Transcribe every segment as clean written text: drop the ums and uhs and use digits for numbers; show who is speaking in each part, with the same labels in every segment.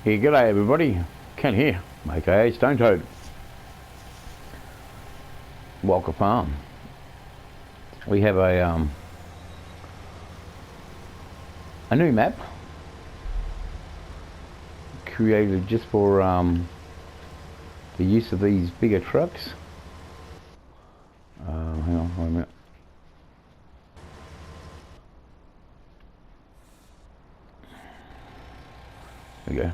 Speaker 1: Yeah, g'day everybody. Ken here, aka Stone Toad. Walker Farm. We have a new map created just for the use of these bigger trucks. Hang on, wait a minute. There we go.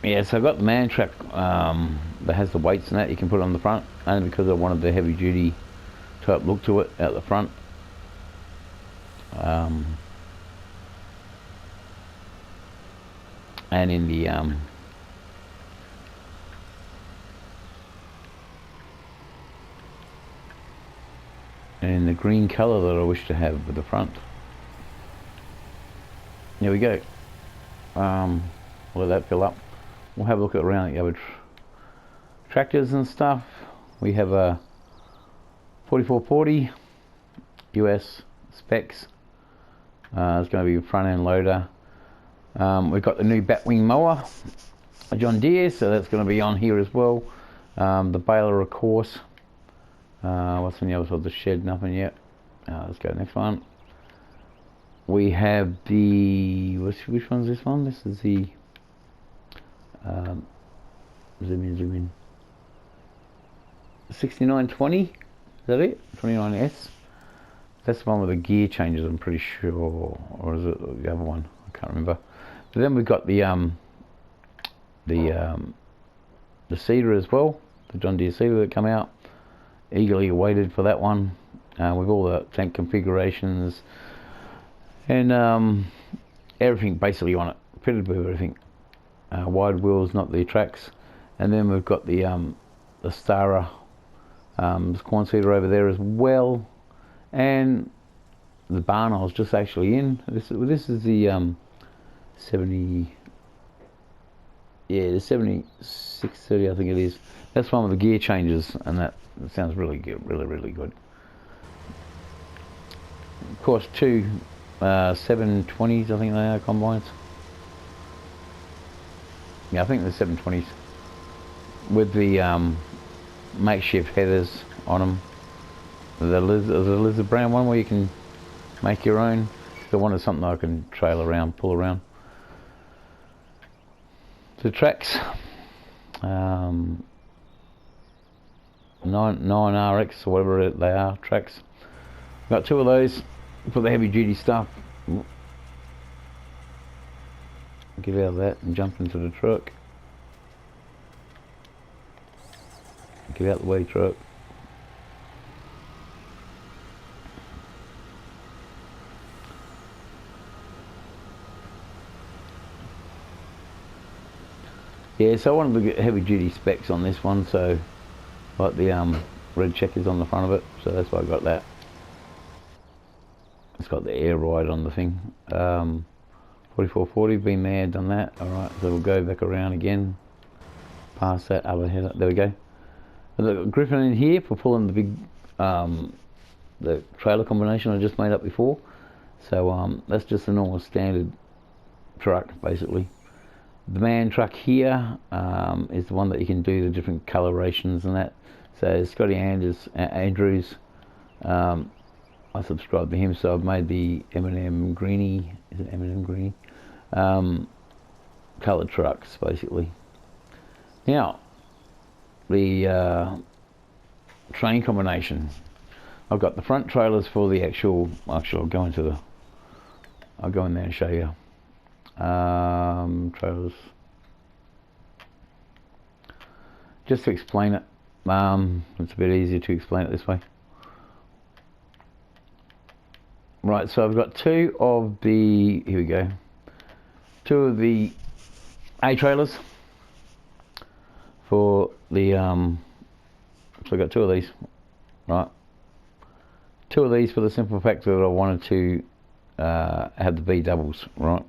Speaker 1: Yeah, so I've got the man truck that has the weights and that you can put on the front, only because I wanted the heavy duty type look to it out the front. And in the green colour that I wish to have with the front. There we go. Let that fill up. We'll have a look around the other tractors and stuff. We have a 4440 US specs. It's going to be a front end loader. We've got the new Batwing mower, a John Deere, so that's going to be on here as well. The baler, of course. What's on the other side of the shed? Nothing yet. Let's go to the next one. We have the which one's this one? This is the zoom in. 6920. Is that it? 29S. That's the one with the gear changes, I'm pretty sure, or is it the other one? I can't remember. But then we've got the seeder as well, the John Deere seeder that come out. Eagerly awaited for that one, with all the tank configurations and everything basically on it, fitted with everything. Wide wheels, not the tracks. And then we've got the Stara corn seeder over there as well, and the barn I was just actually in. This is the 70. Yeah, the 7630, I think it is. That's one with the gear changes, and that sounds really good, really good. Of course, two 720s, I think they are, combines. Yeah, I think the 720s with the makeshift headers on them. The lizard brown one where you can make your own. If I wanted something I can trail around, pull around. The tracks, 9RX or whatever they are, tracks. Got two of those for the heavy duty stuff. Get out of that and jump into the truck. Get out the way, truck. Yeah, so I wanted to get heavy duty specs on this one, so like the red checkers on the front of it, so that's why I got that. It's got the air ride on the thing. 4440, been there, done that. Alright, so we'll go back around again. Past that other header, there we go. The griffin in here for pulling the big, the trailer combination I just made up before. So that's just a normal standard truck, basically. The man truck here is the one that you can do the different colorations and that. So Scotty Andrews, I subscribe to him, so I've made the M&M Greenie, is it M&M Greenie? Coloured trucks, basically. Now, the train combination. I've got the front trailers for the actual I'll go in there and show you. Trailers. Just to explain it, it's a bit easier to explain it this way. Right, so I've got two of the A trailers for the so I've got two of these, right? Two of these for the simple fact that I wanted to have the B doubles, right?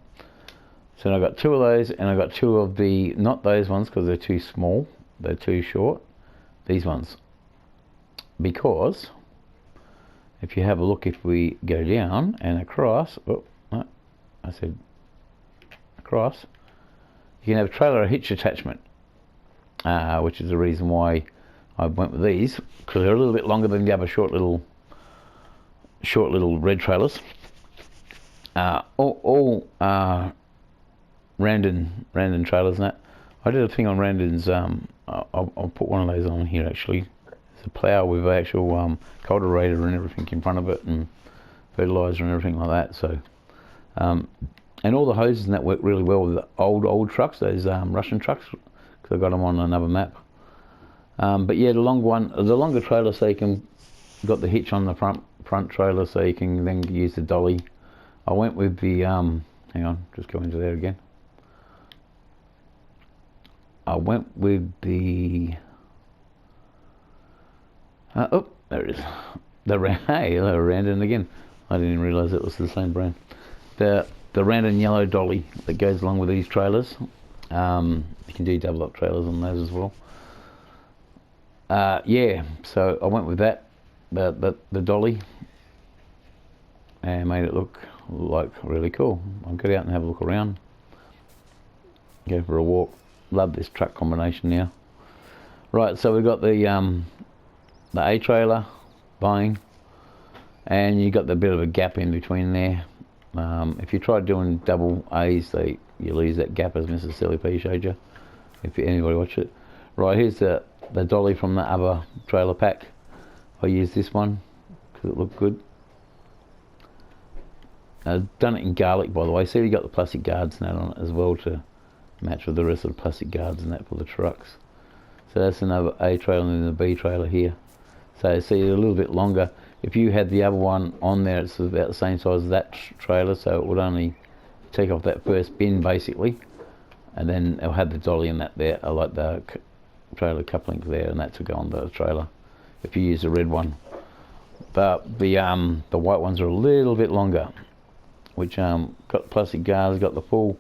Speaker 1: So I've got two of those, and I've got two of the, not those ones because they're too small, they're too short, these ones. Because if you have a look, if we go down and across, oh, no, I said across, you can have trailer hitch attachment, which is the reason why I went with these, because they're a little bit longer than the other short little red trailers. All Randon trailers and that. I did a thing on Randon's. I'll put one of those on here actually. It's a plough with an actual cultivator and everything in front of it, and fertilizer and everything like that. So, and all the hoses and that work really well with the old trucks, those Russian trucks, because I got them on another map. But yeah, the longer trailer, so you can got the hitch on the front trailer, so you can then use the dolly. I went with the hang on, just go into there again. I went with the oh, there it is. Hey, Randon again. I didn't realise it was the same brand. The Randon yellow dolly that goes along with these trailers. You can do double up trailers on those as well. Yeah, so I went with that, the dolly, and made it look like really cool. I'll get out and have a look around, go for a walk. Love this truck combination now. Right, so we've got the A trailer buying, and you got the bit of a gap in between there. If you try doing double A's, you lose that gap, as Mrs. Silly P showed you, if anybody watched it. Right, here's the dolly from the other trailer pack. I used this one because it looked good. I've done it in garlic, by the way. See, you got the plastic guards and that on it as well to match with the rest of the plastic guards and that for the trucks. So that's another A trailer, and then the B trailer here. So see, a little bit longer. If you had the other one on there, it's about the same size as that trailer, so it would only take off that first bin basically, and then it'll have the dolly in that there. I like the trailer couplings there, and that to go on the trailer if you use the red one. But the white ones are a little bit longer, which got plastic guards, got the full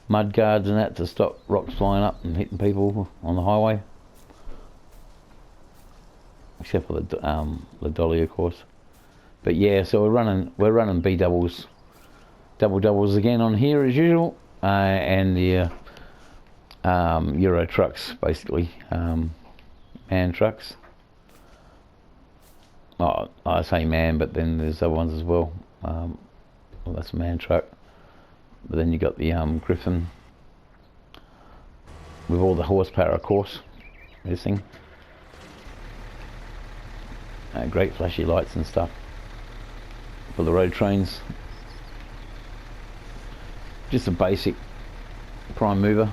Speaker 1: mud guards and that to stop rocks flying up and hitting people on the highway, except for the dolly, of course. But yeah, so we're running B doubles again on here as usual, and the Euro trucks basically, man trucks. Oh, I say man, but then there's other ones as well. Well, that's a man truck. But then you got the Griffin with all the horsepower, of course. This thing, great flashy lights and stuff for the road trains. Just a basic prime mover,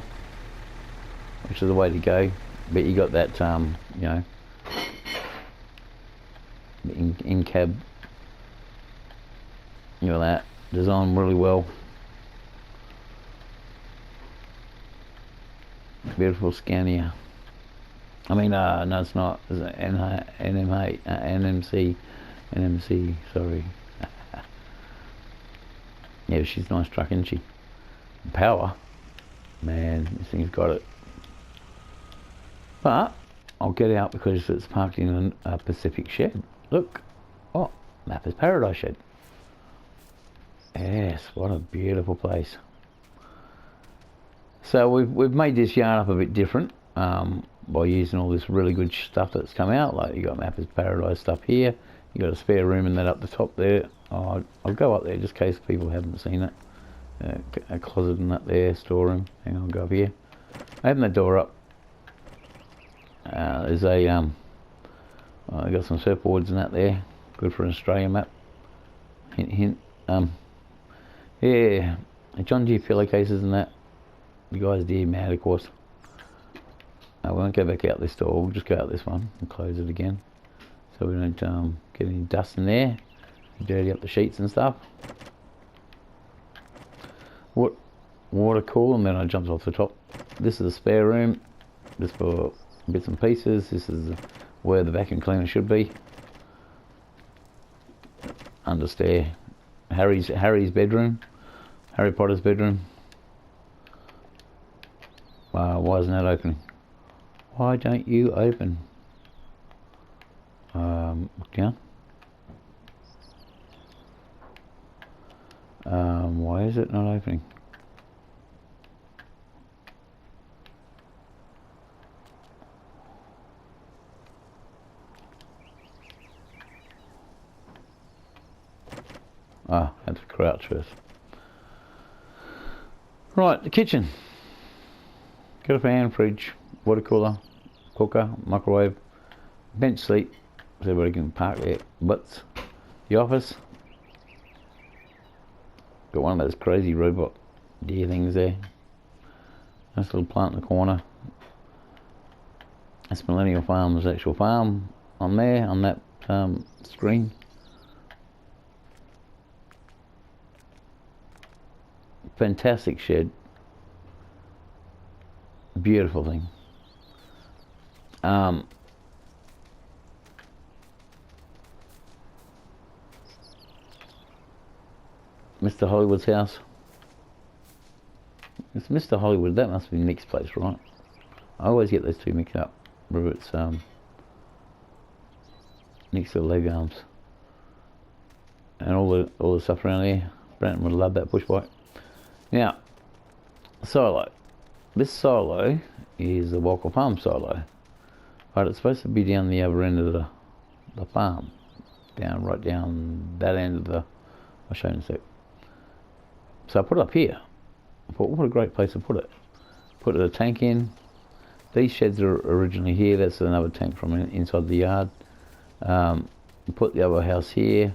Speaker 1: which is the way to go. But you got that, you know, in cab. You know, that designed really well. Beautiful Scania. I mean, no, it's not. It's NMC. Sorry. Yeah, she's a nice truck, isn't she? Power, man, this thing's got it. But I'll get out because it's parked in a Pacific shed. Look, oh, Mappers Paradise shed. Yes, what a beautiful place. So we've made this yard up a bit different by using all this really good stuff that's come out. Like you got Mappers Paradise stuff here. You got a spare room in that up the top there. Oh, I'll go up there just in case people haven't seen it. A closet in that there, storeroom. Hang on, I'll go up here. Open the door up. There's a I got some surfboards in that there. Good for an Australian map. Hint, hint. Yeah, John Deere pillowcases and that. The guy's deer mad, of course. I won't go back out this door. We'll just go out this one and close it again, so we don't get any dust in there, dirty up the sheets and stuff. Water cool, and then I jumped off the top. This is the spare room, just for bits and pieces. This is where the vacuum cleaner should be. Under stair. Harry's bedroom. Harry Potter's bedroom. Why isn't that opening? Why don't you open? Look down. Why is it not opening? Ah, I had to crouch first. Right, the kitchen. Got a fan, fridge, water cooler, cooker, microwave, bench seat, so everybody can park their butts. The office. Got one of those crazy robot deer things there. Nice little plant in the corner. That's Millennial Farm's actual farm on there, on that screen. Fantastic shed. Beautiful thing. Mr. Hollywood's house. It's Mr. Hollywood. That must be Nick's place, right? I always get those two mixed up. Whether it's Nick's or leg arms. And all the stuff around there. Brandon would love that push bike. Now, silo. This silo is the Walker Farm silo, but it's supposed to be down the other end of the farm, right down that end of the. I'll show you in a sec. So I put it up here. I thought, what a great place to put it. Put a tank in. These sheds are originally here. That's another tank from inside the yard. Put the other house here.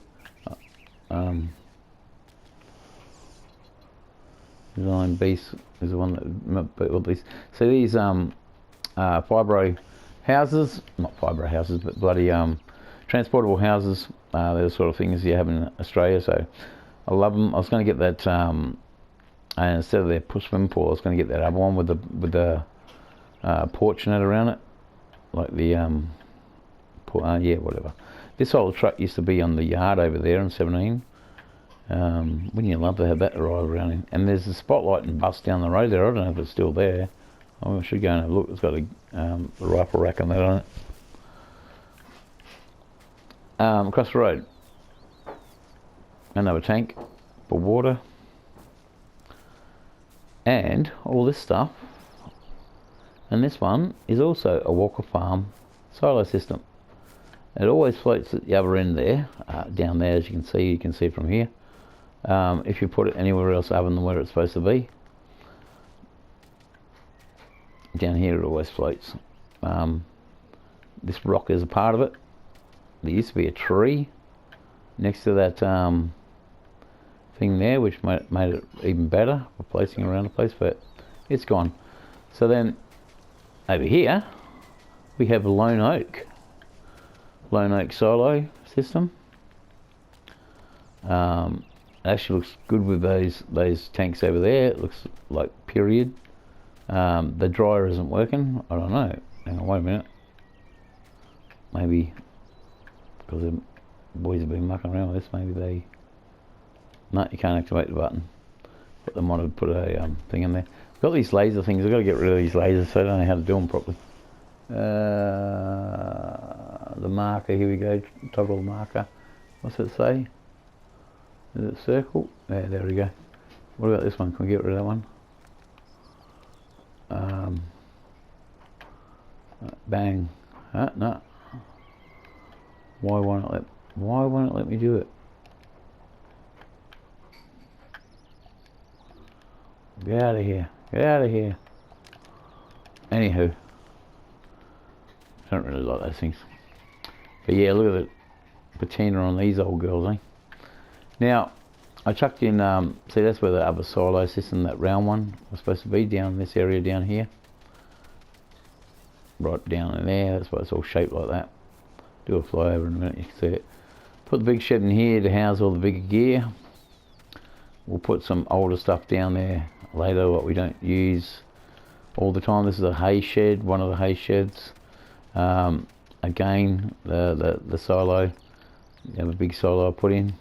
Speaker 1: Design base is the one that built these. So these fibro houses, not fibro houses, but bloody transportable houses. They're the sort of things you have in Australia. So I love them. I was going to get that, and instead of their push swimming pool, I was going to get that other one with the porch net around it, like the yeah, whatever. This old truck used to be on the yard over there in 17. Wouldn't you love to have that arrive around in? And there's a spotlight and bus down the road there. I don't know if it's still there. I should go and have a look. It's got a rifle rack on that on it. Across the road, another tank for water, and all this stuff. And this one is also a Walker Farm silo system. It always floats at the other end there, down there, as you can see from here. If you put it anywhere else other than where it's supposed to be, down here it always floats. This rock is a part of it. There used to be a tree next to that thing there, which made it even better for placing around the place, but it's gone. So then over here we have a lone oak silo system. It actually looks good with those tanks over there. It looks like period. The dryer isn't working. I don't know. Hang on, wait a minute. Maybe because the boys have been mucking around with this. Maybe they. No, you can't activate the button. But they might have put a thing in there. I've got these laser things. I've got to get rid of these lasers, so I don't know how to do them properly. The marker. Here we go. Toggle marker. What's it say? Is it circle? Yeah, there we go. What about this one? Can we get rid of that one? Bang. No. Why won't it let me do it? Get out of here. Get out of here. Anywho. I don't really like those things. But yeah, look at the patina on these old girls, eh? Now, I chucked in, see that's where the other silo system, that round one, was supposed to be, down this area down here. Right down in there, that's why it's all shaped like that. Do a flyover in a minute, you can see it. Put the big shed in here to house all the bigger gear. We'll put some older stuff down there later, what we don't use all the time. This is a hay shed, one of the hay sheds. Again, the silo, you have a big silo I put in.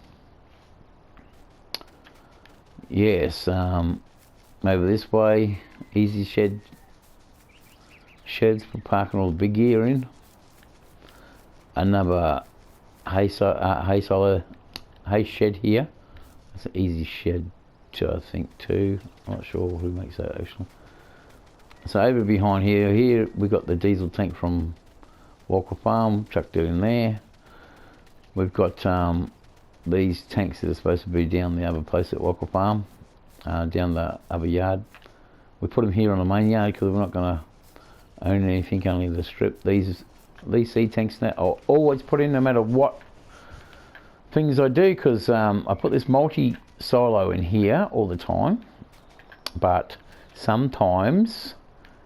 Speaker 1: Yes, over this way, easy sheds for parking all the big gear in. Another hay shed here. That's an easy shed I think too. I'm not sure who makes that actually. So over behind here we got the diesel tank from Walker Farm, chucked it in there. We've got these tanks that are supposed to be down the other place at Walker Farm, down the other yard. We put them here on the main yard because we're not going to own anything, only the strip. These seed tanks now I'll always put in no matter what things I do, because I put this multi silo in here all the time, but sometimes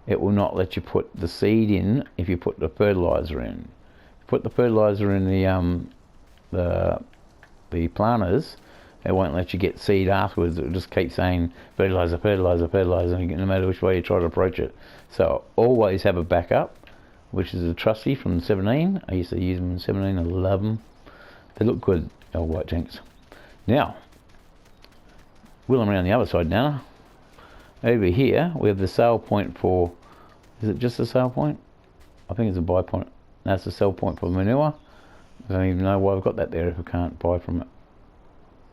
Speaker 1: it will not let you put the seed in if you put the fertilizer in. Put the fertilizer in the planters, it won't let you get seed afterwards. It'll just keep saying fertilizer, fertilizer, fertilizer, no matter which way you try to approach it. So always have a backup, which is a trusty from 17. I used to use them in 17, I love them. They look good, old white tanks. Now, wheeling around the other side now. Over here, we have the sale point for, is it just a sale point? I think it's a buy point. That's the sell point for manure. I don't even know why I've got that there if I can't buy from it.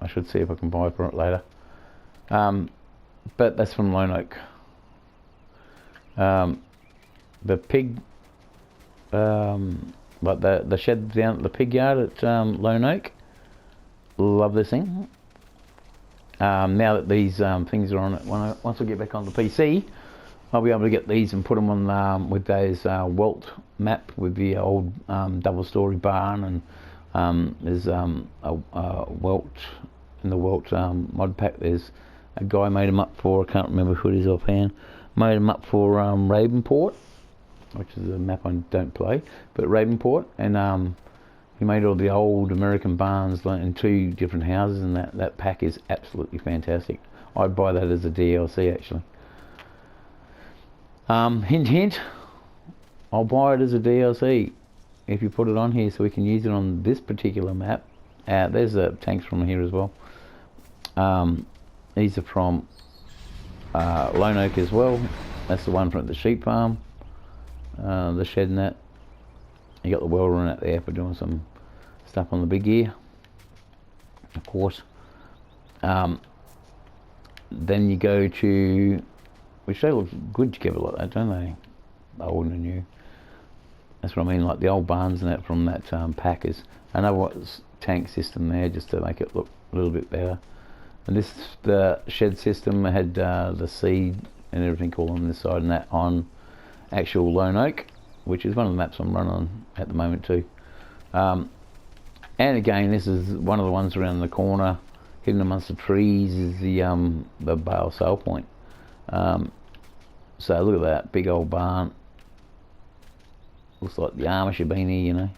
Speaker 1: I should see if I can buy from it later. But that's from Lone Oak. The pig, like the shed down at the pig yard at Lone Oak. Love this thing. Now that these things are on it, once I get back on the PC, I'll be able to get these and put them on with those Welt map with the old double-story barn, and there's a Welt in the Welt mod pack. There's a guy made them up for, I can't remember who it is offhand, made them up for Ravenport, which is a map I don't play, but Ravenport, and he made all the old American barns in 2 different houses, and that pack is absolutely fantastic. I'd buy that as a DLC actually. Hint hint, I'll buy it as a DLC if you put it on here so we can use it on this particular map. There's the tanks from here as well. These are from Lone Oak as well. That's the one from the sheep farm, the shed and that. You got the welder in it there for doing some stuff on the big gear, of course. Then you go to, which they look good together like that, don't they? Old and new. That's what I mean, like the old barns and that from that Packers. Another tank system there just to make it look a little bit better. And this, the shed system had the seed and everything all on this side, and that on actual Lone Oak, which is one of the maps I'm running on at the moment too. And again, this is one of the ones around the corner, hidden amongst the trees, is the bale sale point. So look at that big old barn. Looks like the Amish have been here, you know.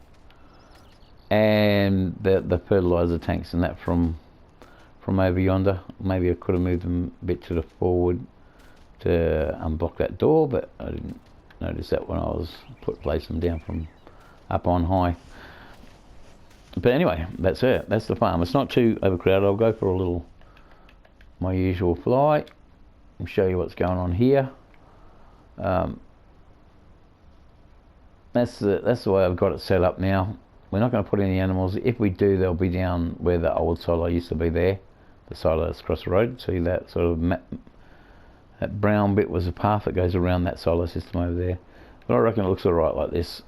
Speaker 1: And the fertilizer tanks and that from over yonder. Maybe I could have moved them a bit to the forward to unblock that door, but I didn't notice that when I was placing them down from up on high. But anyway, that's it. That's the farm. It's not too overcrowded. I'll go for a little, my usual fly, and show you what's going on here. That's the way I've got it set up now. We're not going to put any animals. If we do, they'll be down where the old silo used to be there. The silo that's across the road. See that sort of that brown bit was a path that goes around that silo system over there. But I reckon it looks alright like this.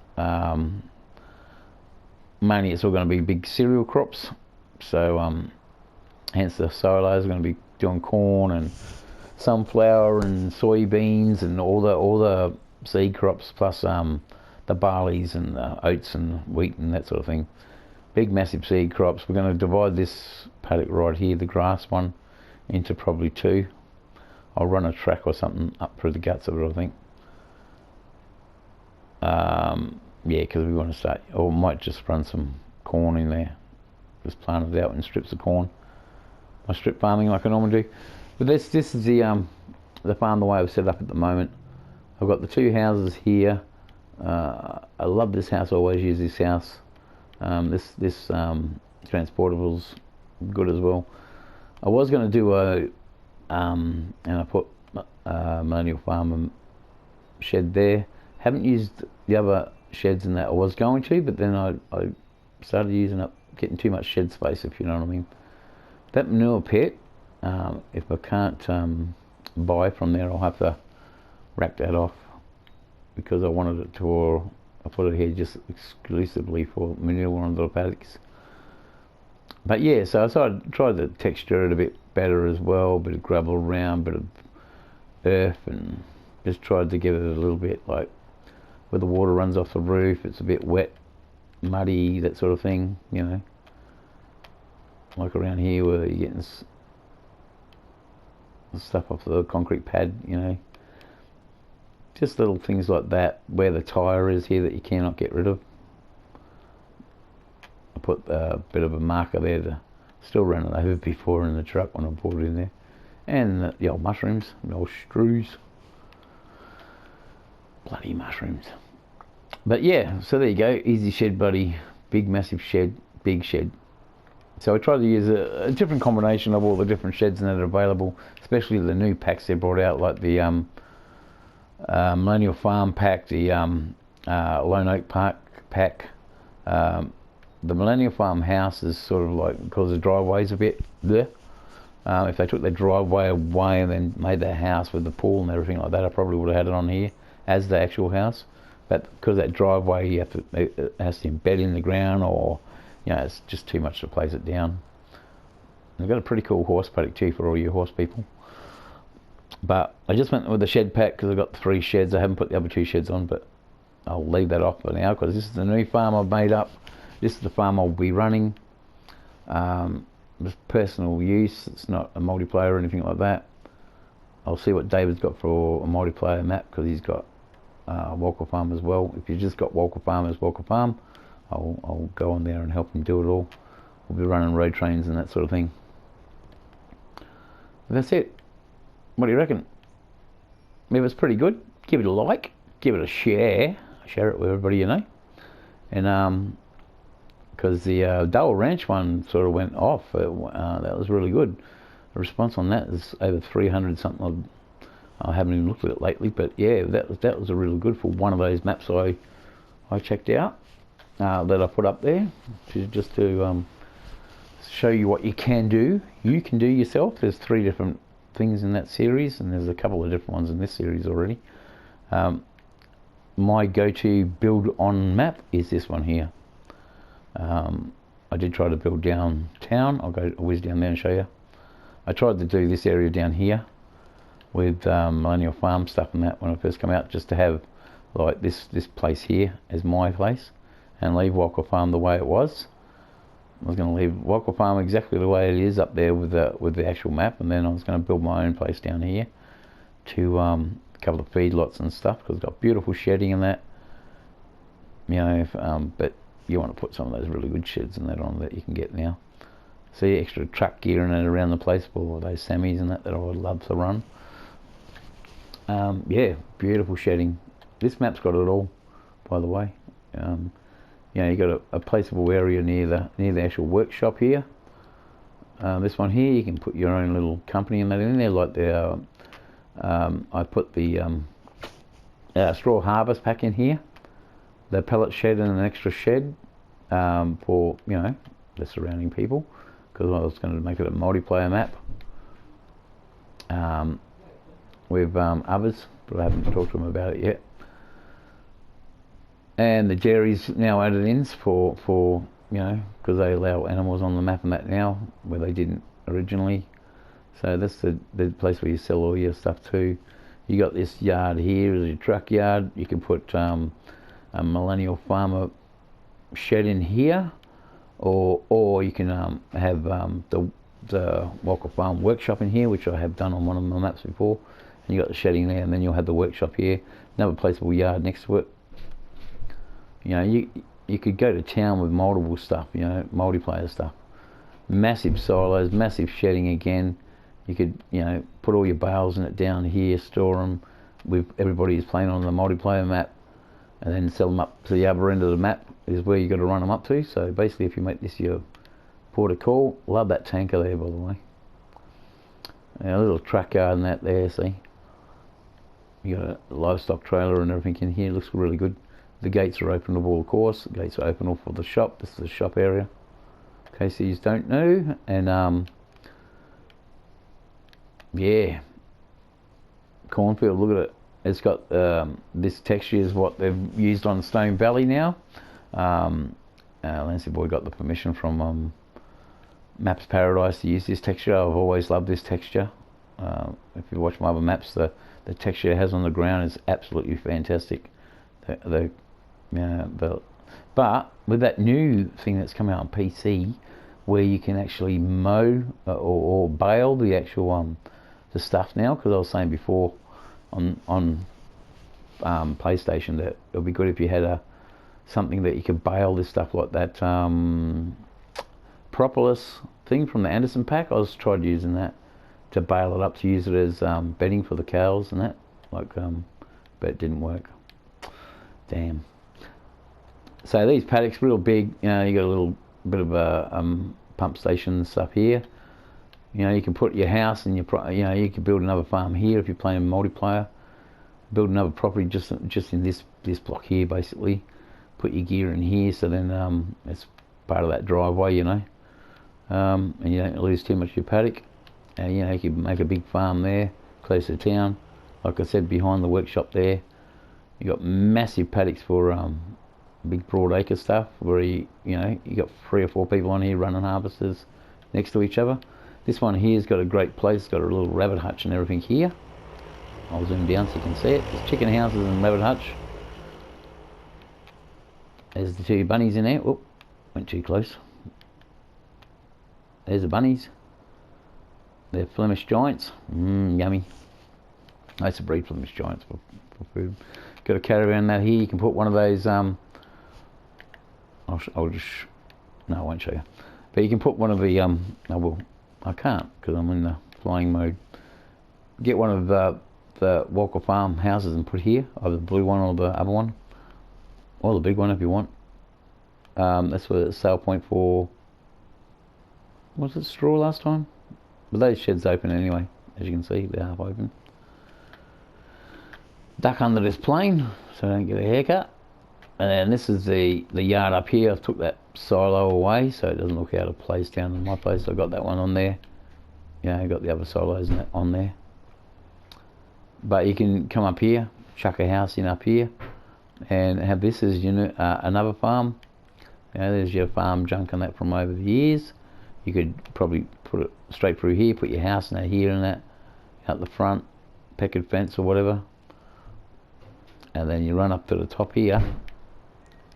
Speaker 1: Mainly it's all going to be big cereal crops. So hence the silos are going to be doing corn and sunflower and soybeans and all the seed crops, plus the barleys and the oats and wheat and that sort of thing. Big massive seed crops. We're going to divide this paddock right here, the grass one, into probably 2. I'll run a track or something up through the guts of it, I think. Yeah, because we want to start, or might just run some corn in there. Just plant it out in strips of corn. My strip farming like I normally do. But this is the farm the way I've set up at the moment. I've got the 2 houses here. I love this house. I always use this house. This transportable's good as well. I was going to do and I put Millennial Farm shed there. Haven't used the other sheds in that. I was going to, but then I started using up, getting too much shed space, if you know what I mean. That manure pit If I can't buy from there, I'll have to rack that off, because I wanted it to, I put it here just exclusively for manure on the paddocks. But yeah, so I tried to texture it a bit better as well, a bit of gravel around, a bit of earth, and just tried to give it a little bit like where the water runs off the roof, it's a bit wet, muddy, that sort of thing, you know. Like around here where you're getting stuff off the concrete pad, you know. Just little things like that, where the tyre is here that you cannot get rid of. I put a bit of a marker there to still run it over before in the truck when I brought it in there. And the old mushrooms, the old strews. Bloody mushrooms. But yeah, so there you go, easy shed buddy, big massive shed, big shed. So I tried to use a different combination of all the different sheds that are available, especially the new packs they brought out, like the Millennial Farm pack, the Lone Oak Park pack. The Millennial Farm house is sort of like, because the driveway's a bit there. If they took their driveway away and then made their house with the pool and everything like that, I probably would have had it on here as the actual house. But because that driveway, you have to, it has to embed in the ground, or you know, it's just too much to place it down. They've got a pretty cool horse paddock too for all you horse people. But I just went with the shed pack because I've got 3 sheds. I haven't put the other 2 sheds on, but I'll leave that off for now because this is the new farm I've made up. This is the farm I'll be running. Just personal use. It's not a multiplayer or anything like that. I'll see what David's got for a multiplayer map, because he's got Walker Farm as well. If you've just got Walker Farm as Walker Farm, I'll go on there and help him do it all. We'll be running road trains and that sort of thing. That's it. What do you reckon? If it's pretty good, give it a like, give it a share it with everybody you know. And because the Dole Ranch one sort of went off, that was really good. The response on that is over 300 something. I haven't even looked at it lately, but yeah, that was a really good for one of those maps I checked out. That I put up there just to show you what you can do. You can do yourself. There's 3 different things in that series, and there's a couple of different ones in this series already. My go-to build on map is this one here. I did try to build downtown. I'll whiz down there and show you. I tried to do this area down here with Millennial Farm stuff and that when I first came out, just to have like this place here as my place, and leave Walker Farm the way it was. I was going to leave Walker Farm exactly the way it is up there with the actual map, and then I was going to build my own place down here to a couple of feedlots and stuff, because it's got beautiful shedding and that, you know. But you want to put some of those really good sheds and that on that you can get now. See, extra truck gear and that around the place for those semis and that I would love to run. Yeah, beautiful shedding. This map's got it all, by the way. You know, you got a placeable area near the actual workshop here. This one here, you can put your own little company and that in there, like the I put the straw harvest pack in here, the pellet shed and an extra shed for, you know, the surrounding people, because I was going to make it a multiplayer map with others, but I haven't talked to them about it yet. And the dairies now added in for you know, because they allow animals on the map and that now, where they didn't originally. So that's the place where you sell all your stuff to. You got this yard here is your truck yard. You can put a Millennial Farmer shed in here, or you can have the Walker Farm workshop in here, which I have done on one of my maps before. And you got the shedding there, and then you'll have the workshop here. Another placeable yard next to it. You know, you could go to town with multiple stuff, you know, multiplayer stuff. Massive silos, massive shedding again. You could, you know, put all your bales in it down here, store them with everybody who's playing on the multiplayer map, and then sell them up to the other end of the map is where you got to run them up to. So basically, if you make this your port of call, love that tanker there, by the way. A little truck yard and that there, see. You got a livestock trailer and everything in here. Looks really good. The gates are openable, of course. The gates are openable for the shop. This is the shop area, in case you don't know. And yeah, cornfield. Look at it. It's got this texture is what they've used on Stone Valley now. Lancy Boy got the permission from Maps Paradise to use this texture. I've always loved this texture. If you watch my other maps, the texture it has on the ground is absolutely fantastic. But with that new thing that's come out on PC, where you can actually mow or bale the actual the stuff now, because I was saying before on PlayStation that it would be good if you had something that you could bale this stuff, like that propolis thing from the Anderson pack. I was tried using that to bale it up to use it as bedding for the cows and that, but it didn't work. Damn. So these paddocks real big. You know, you got a little bit of a pump station and stuff here. You know, you can put your house and you can build another farm here if you're playing multiplayer. Build another property just in this block here, basically. Put your gear in here, so then it's part of that driveway, you know, and you don't lose too much of your paddock. And you know, you can make a big farm there, close to town. Like I said, behind the workshop there, you got massive paddocks for big broad acre stuff, where you got 3 or 4 people on here running harvesters next to each other. This one here's got a great place. It's got a little rabbit hutch and everything here. I'll zoom down so you can see it. There's chicken houses and rabbit hutch. There's the 2 bunnies in there. Whoop, went too close. There's the bunnies. They're Flemish Giants. Yummy. I used to breed Flemish Giants for food. Got a caravan that here. You can put one of those. I'll just. No, I won't show you. But you can put one of the. I can't because I'm in the flying mode. Get one of the Walker Farm houses and put here, either the blue one or the other one, or the big one if you want. That's where the sale point for. Was it straw last time? But those sheds open anyway, as you can see, they're half open. Duck under this plane so I don't get a haircut. And then this is the yard up here. I took that silo away so it doesn't look out of place down in my place. I got that one on there. Yeah, I got the other silos on there. But you can come up here, chuck a house in up here, and have this as another farm. You know, there's your farm junk and that from over the years. You could probably put it straight through here, put your house in that here and that, out the front, picket fence or whatever. And then you run up to the top here,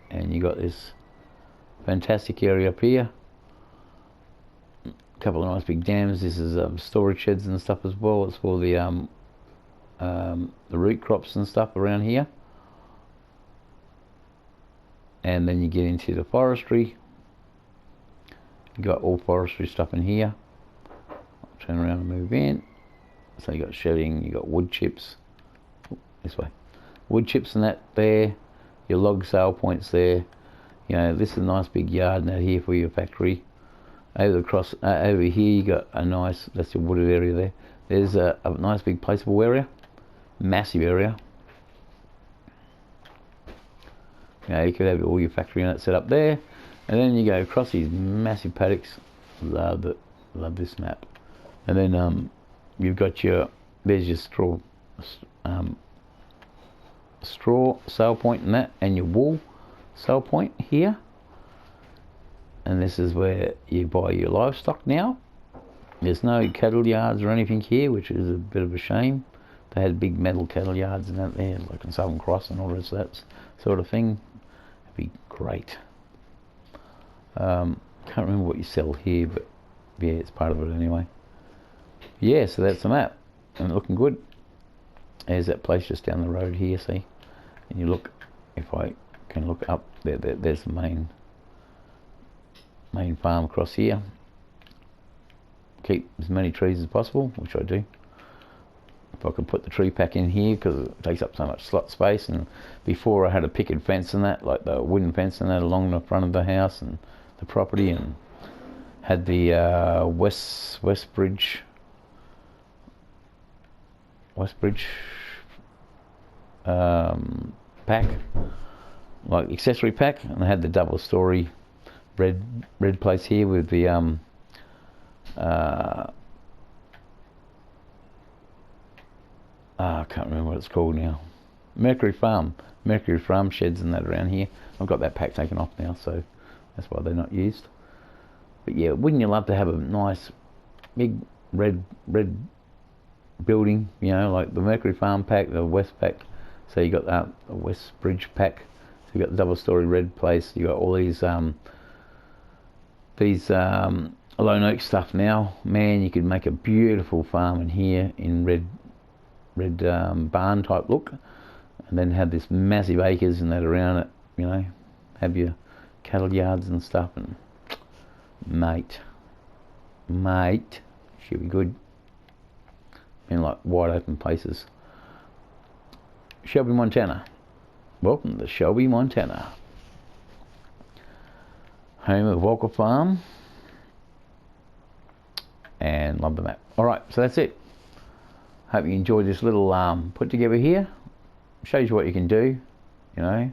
Speaker 1: and you got this fantastic area up here. A couple of nice big dams. This is storage sheds and stuff as well. It's for the root crops and stuff around here. And then you get into the forestry. You got all forestry stuff in here. I'll turn around and move in. So you got shedding, you got wood chips. This way. Wood chips and that there. Your log sale points there. You know, this is a nice big yard now here for your factory. Over here you got a nice, that's your wooded area there. There's a nice big placeable area. Massive area. You know, you could have all your factory and that set up there. And then you go across these massive paddocks. Love it. Love this map. And then you've got there's your straw sale point and that, and your wool sale point here. And this is where you buy your livestock now. There's no cattle yards or anything here, which is a bit of a shame. They had big metal cattle yards and that there, like in Southern Cross and all the rest of that sort of thing. It'd be great. Can't remember what you sell here, but yeah, it's part of it anyway. Yeah, so that's the map, and looking good. There's that place just down the road here, see? And you look, if I can look up, there's the main farm across here. Keep as many trees as possible, which I do. If I could put the tree pack in here, because it takes up so much slot space. And before I had a picket fence and that, like the wooden fence and that along the front of the house and the property, and had the Westbridge pack, like accessory pack, and I had the double story red place here with the can't remember what it's called now. Mercury Farm sheds and that around here. I've got that pack taken off now, so that's why they're not used. But yeah, wouldn't you love to have a nice big red building, you know, like the Mercury Farm pack, the West pack. So you got that West Bridge pack. So you got the double-story red place. You got all these Lone Oak stuff now. Man, you could make a beautiful farm in here in red barn type look, and then have this massive acres and that around it, you know, have your cattle yards and stuff, and mate, should be good. In like wide open places. Shelby, Montana. Welcome to Shelby, Montana, home of Walker Farm, and love the map. Alright, so that's it. Hope you enjoyed this little put together here. Shows you what you can do, you know.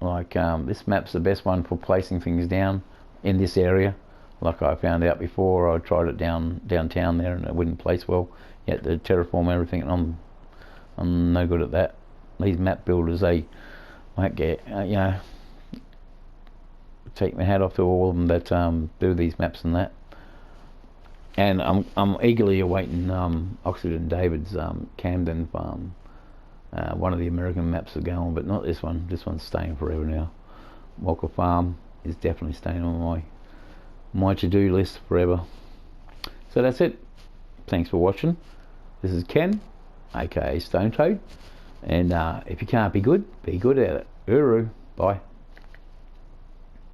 Speaker 1: Like this map's the best one for placing things down in this area. Like I found out before, I tried it downtown there and it wouldn't place well. You had to terraform everything, and I'm no good at that. These map builders, they might get, you know, take my hat off to all of them that do these maps and that. And I'm eagerly awaiting Oxford and David's Camden Farm. One of the American maps are going, but not this one. This one's staying forever now. Walker Farm is definitely staying on my to-do list forever. So that's it. Thanks for watching. This is Ken, aka Stone Toad, and if you can't be good at it. Uru. Bye.